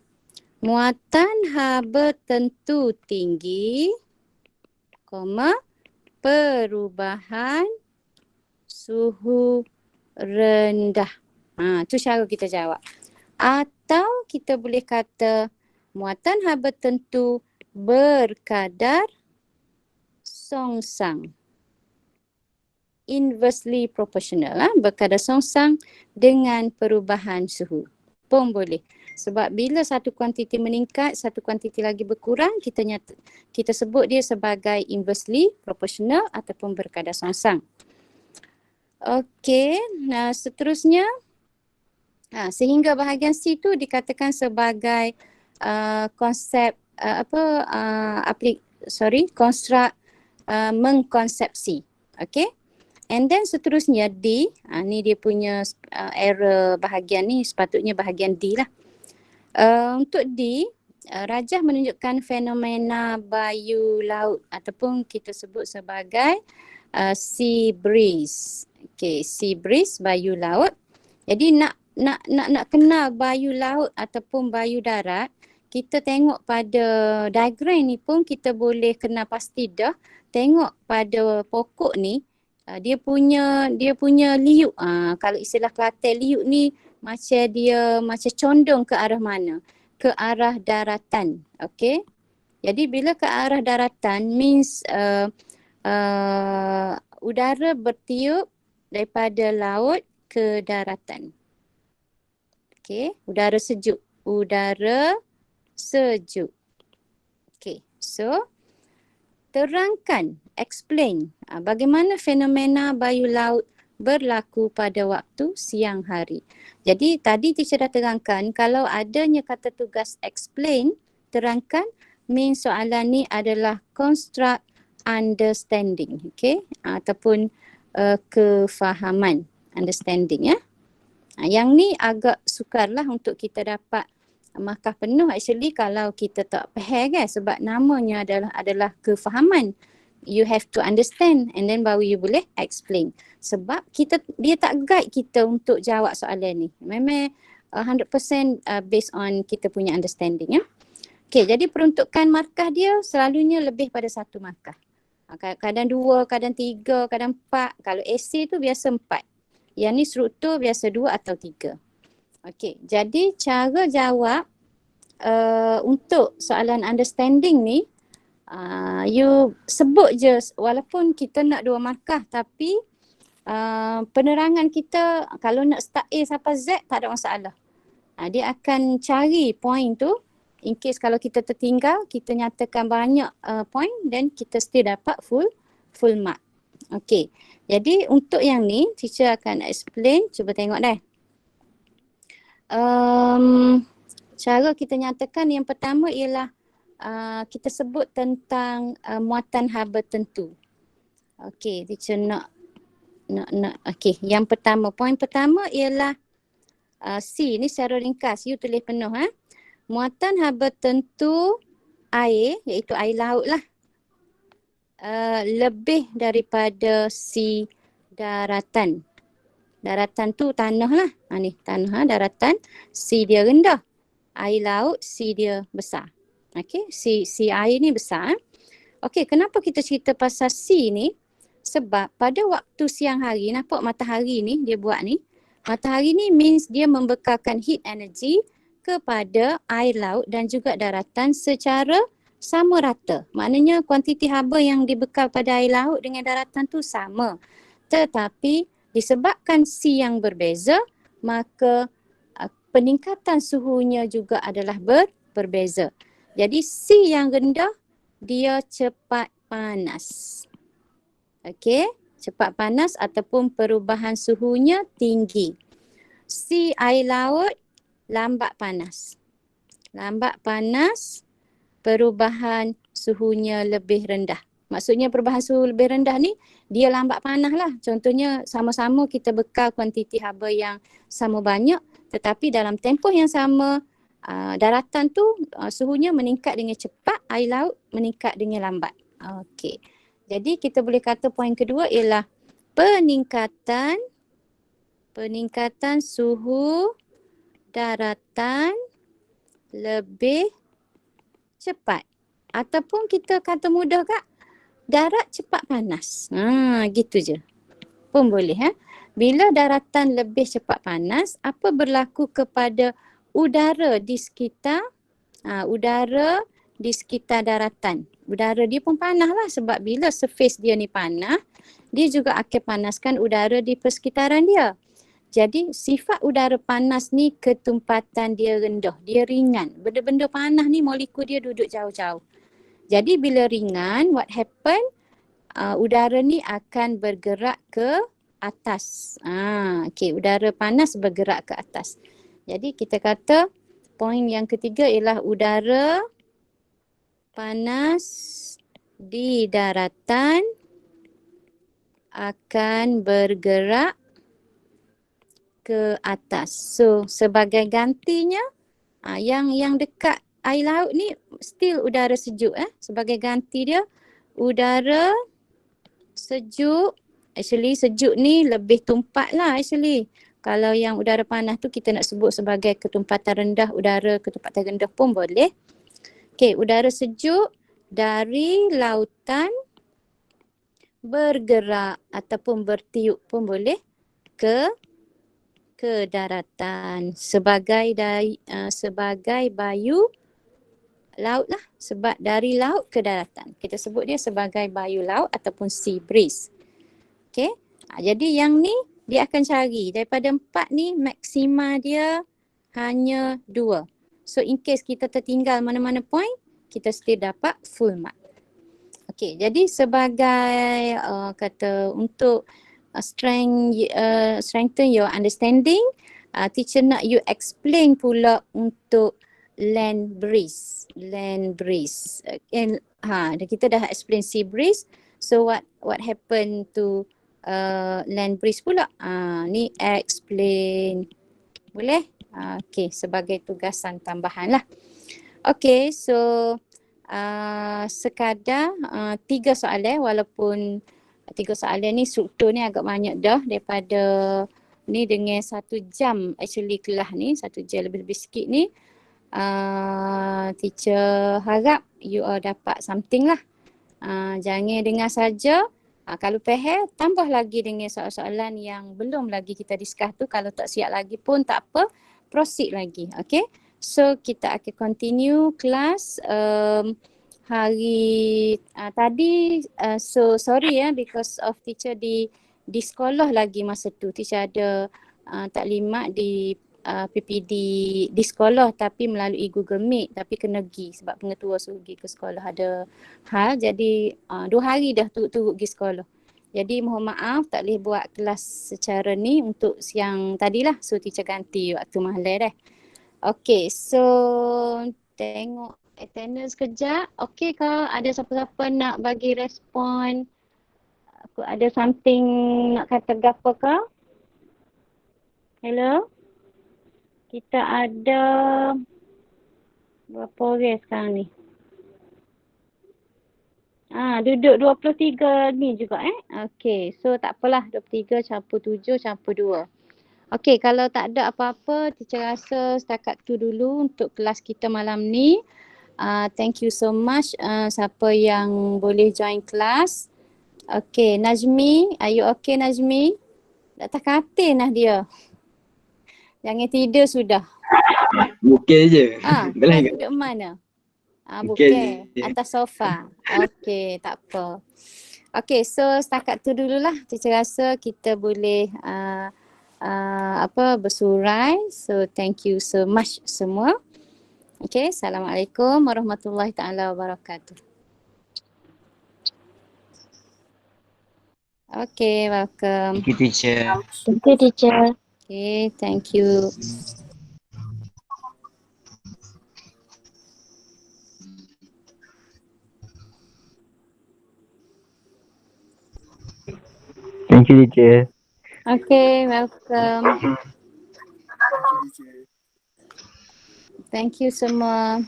Muatan haba tentu tinggi, perubahan suhu rendah. Tu cara kita jawab. Atau kita boleh kata muatan haba tentu berkadar songsang. Inversely proportional, berkadar songsang dengan perubahan suhu. Pun boleh. Sebab bila satu kuantiti meningkat, satu kuantiti lagi berkurang, kita sebut dia sebagai inversely proportional ataupun berkadar songsang. Okey, seterusnya sehingga bahagian C tu dikatakan sebagai konsep konstruk mengkonsepsi. Okey. And then seterusnya D, ni dia punya error bahagian ni, sepatutnya bahagian D lah. Untuk D, rajah menunjukkan fenomena bayu laut ataupun kita sebut sebagai sea breeze. Okay, sea breeze, bayu laut. Jadi nak kenal bayu laut ataupun bayu darat, kita tengok pada diagram ni pun kita boleh kenal pasti dah. Tengok pada pokok ni, dia punya liuk. Kalau istilah Kelantan, liuk ni macam condong ke arah mana? Ke arah daratan. Okey. Jadi bila ke arah daratan means udara bertiup daripada laut ke daratan. Okey, udara sejuk. Okey, so terangkan, explain bagaimana fenomena bayu laut berlaku pada waktu siang hari. Jadi tadi teacher dah terangkan kalau adanya kata tugas explain, terangkan, means soalan ni adalah construct understanding, okay? Ataupun kefahaman, understanding ya. Yang ni agak sukarlah untuk kita dapat markah penuh actually kalau kita tak faham kan, sebab namanya adalah kefahaman. You have to understand and then baru you boleh explain. Sebab dia tak guide kita untuk jawab soalan ni. Memang 100% based on kita punya understanding ya. Okay, jadi peruntukan markah dia selalunya lebih pada 1 markah. Kadang 2, kadang 3, kadang 4. Kalau essay tu biasa 4. Yang ni struktur biasa 2 atau 3. Okey, jadi cara jawab untuk soalan understanding ni, you sebut je walaupun kita nak 2 markah tapi penerangan kita kalau nak start A sampai Z tak ada masalah. Dia akan cari point tu. In case kalau kita tertinggal, kita nyatakan banyak point dan kita still dapat full mark. Okey. Jadi untuk yang ni, teacher akan explain. Cuba tengok deh. Cara kita nyatakan yang pertama ialah kita sebut tentang muatan haba tentu. Okey, teacher nak okey, yang pertama, poin pertama ialah C ni secara ringkas, you tulis penuh muatan haba tentu air, iaitu air laut lah, lebih daripada C daratan. Daratan tu tanah lah. Ni tanah, daratan. C dia rendah. Air laut, C dia besar. Okey, C air ni besar. Okey, kenapa kita cerita pasal C ni? Sebab pada waktu siang hari, nampak matahari ni dia buat ni. Matahari ni means dia membekalkan heat energy kepada air laut dan juga daratan secara sama rata. Maknanya kuantiti haba yang dibekal pada air laut dengan daratan tu sama. Tetapi disebabkan C yang berbeza, maka peningkatan suhunya juga adalah berbeza. Jadi C yang rendah, dia cepat panas. Okey, cepat panas ataupun perubahan suhunya tinggi. C air laut, lambat panas. Lambat panas, perubahan suhunya lebih rendah. Maksudnya perubahan suhu lebih rendah ni, dia lambat panas lah. Contohnya sama-sama kita bekal kuantiti haba yang sama banyak, tetapi dalam tempoh yang sama, daratan tu suhunya meningkat dengan cepat, air laut meningkat dengan lambat. Okey. Jadi kita boleh kata poin kedua ialah peningkatan suhu daratan lebih cepat. Ataupun kita kata mudah kak, darat cepat panas. Gitu je. Pun boleh. Bila daratan lebih cepat panas, apa berlaku kepada udara di sekitar daratan? Udara dia pun panas lah sebab bila surface dia ni panas, dia juga akan panaskan udara di persekitaran dia. Jadi sifat udara panas ni ketumpatan dia rendah, dia ringan. Benda-benda panas ni molekul dia duduk jauh-jauh. Jadi bila ringan, what happen? Udara ni akan bergerak ke atas. Okey, udara panas bergerak ke atas. Jadi kita kata poin yang ketiga ialah udara panas di daratan akan bergerak ke atas. So sebagai gantinya yang dekat air laut ni still udara sejuk sebagai ganti dia udara sejuk. Actually sejuk ni lebih tumpat lah actually. Kalau yang udara panas tu kita nak sebut sebagai ketumpatan rendah, udara ketumpatan rendah pun boleh. Okey, udara sejuk dari lautan bergerak ataupun bertiup pun boleh ke daratan sebagai bayu laut lah, sebab dari laut ke daratan. Kita sebut dia sebagai bayu laut ataupun sea breeze. Okey. Jadi yang ni dia akan cari daripada 4 ni maksima dia hanya 2. So in case kita tertinggal mana-mana point, kita still dapat full mark. Okey, jadi sebagai kata untuk strengthen your understanding, teacher nak you explain pula untuk land breeze. Kita dah explain sea breeze. So what happened to land breeze pula? Ni explain. Boleh? Okey, sebagai tugasan tambahan lah. Okey, so sekadar 3 soalan, walaupun 3 soalan ni struktur ni agak banyak dah daripada ni dengan 1 jam actually kelas ni, 1 jam lebih-lebih sikit ni. Teacher harap you all dapat something lah. Jangan dengar saja, Kalau faham, tambah lagi dengan soalan-soalan yang belum lagi kita discuss tu. Kalau tak siap lagi pun tak apa, proceed lagi. Okay. So kita akan continue kelas hari tadi. So sorry ya, because of teacher di sekolah lagi masa tu. Teacher ada taklimat di PPD di sekolah tapi melalui Google Meet, tapi kena pergi sebab pengetua suruh pergi ke sekolah ada hal. Jadi 2 hari dah turut-turut pergi sekolah. Jadi mohon maaf tak boleh buat kelas secara ni untuk siang tadilah. So teacher ganti waktu malam dah. Okay, so tengok attendance kejap. Okay kau ada siapa-siapa nak bagi respon? Aku ada something nak kata gapo kau? Hello? Kita ada berapa orang sekarang ni? Duduk 23 ni juga Okay, so tak apalah 23 campur 7 campur 2. Okay, kalau tak ada apa-apa, teacher rasa setakat tu dulu untuk kelas kita malam ni. Thank you so much siapa yang boleh join kelas. Okay, Najmi, are you okay Najmi? Tak tak katil lah dia. Jangan tidur sudah. Bukit je. Kau duduk mana? Bukan. Atas sofa. Okey, tak apa. Okey, so setakat tu dululah. Teacher rasa kita boleh bersurai. So thank you so much semua. Okey, Assalamualaikum warahmatullahi taala wabarakatuh. Okay, welcome. Thank you, teacher. Thank you, teacher. Okay, thank you. Thank you, teacher. Okay, welcome. Thank you semua.